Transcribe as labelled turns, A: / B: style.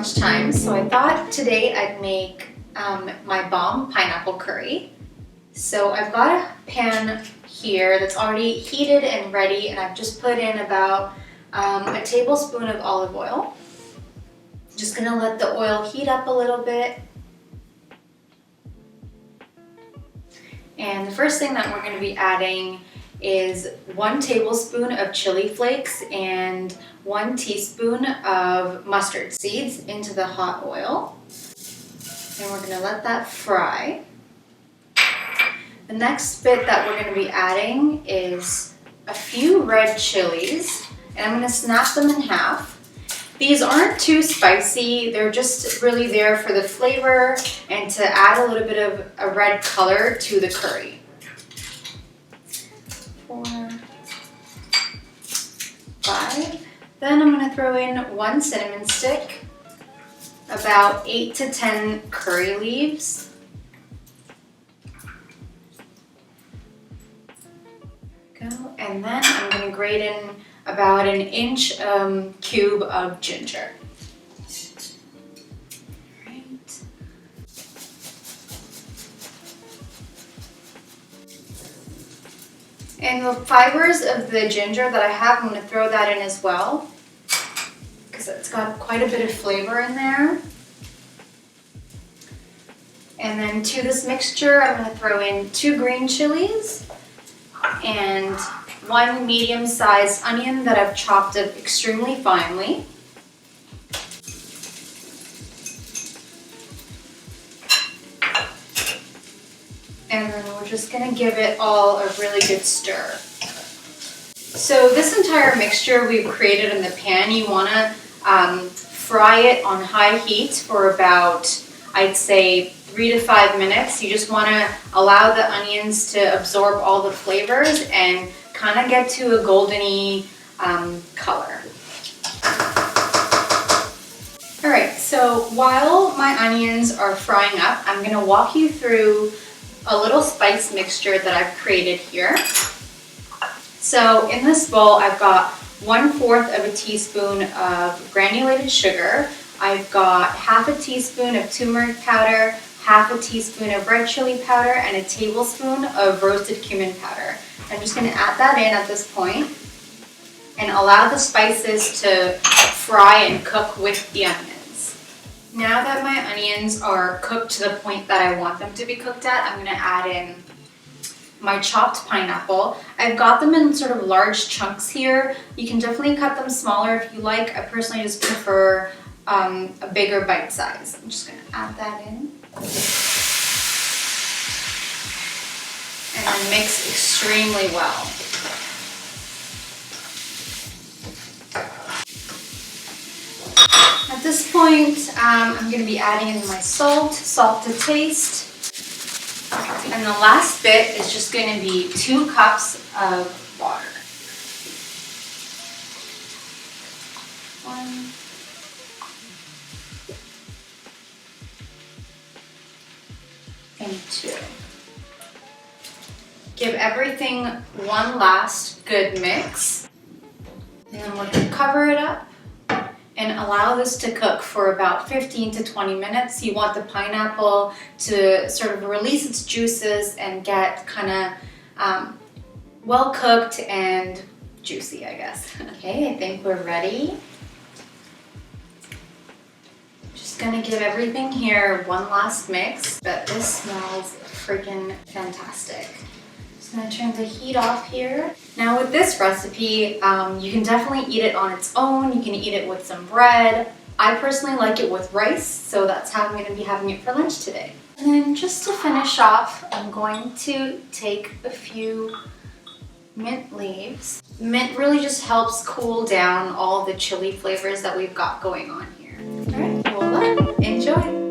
A: lunchtime, so I thought today I'd make my bomb pineapple curry. So I've got a pan here that's already heated and ready, and I've just put in about a tablespoon of olive oil. Just gonna let the oil heat up a little bit. And the first thing that we're gonna be adding is 1 tablespoon of chili flakes and 1 teaspoon of mustard seeds into the hot oil. And we're gonna let that fry. The next bit that we're gonna be adding is a few red chilies, and I'm gonna snap them in half. These aren't too spicy, they're just really there for the flavor and to add a little bit of a red color to the curry. 4, 5. Then I'm going to throw in 1 cinnamon stick, about 8 to 10 curry leaves, and then I'm going to grate in about an inch cube of ginger. And the fibers of the ginger that I have, I'm going to throw that in as well, because it's got quite a bit of flavor in there. And then to this mixture, I'm going to throw in 2 green chilies and 1 medium-sized onion that I've chopped up extremely finely. And then we're just gonna give it all a really good stir. So this entire mixture we've created in the pan, you wanna fry it on high heat for about, I'd say, 3 to 5 minutes. You just wanna allow the onions to absorb all the flavors and kind of get to a goldeny color. All right, so while my onions are frying up, I'm gonna walk you through a little spice mixture that I've created here. So in this bowl, I've got 1/4 of a teaspoon of granulated sugar. I've got half a teaspoon of turmeric powder, half a teaspoon of red chili powder, and a tablespoon of roasted cumin powder. I'm just gonna add that in at this point and allow the spices to fry and cook with the onions. Now that my onions are cooked to the point that I want them to be cooked at, I'm gonna add in my chopped pineapple. I've got them in sort of large chunks here. You can definitely cut them smaller if you like. I personally just prefer a bigger bite size. I'm just gonna add that in. And then mix extremely well. At this point, I'm going to be adding in my salt to taste. And the last bit is just going to be 2 cups of water. 1. And 2. Give everything one last good mix. And then we're going to cover it up and allow this to cook for about 15 to 20 minutes. You want the pineapple to sort of release its juices and get kind of well cooked and juicy, I guess. Okay, I think we're ready. Just gonna give everything here one last mix, but this smells freaking fantastic. Just gonna turn the heat off here. Now with this recipe, you can definitely eat it on its own. You can eat it with some bread. I personally like it with rice, so that's how I'm going to be having it for lunch today. And then just to finish off, I'm going to take a few mint leaves. Mint really just helps cool down all the chili flavors that we've got going on here. All right, voila, enjoy.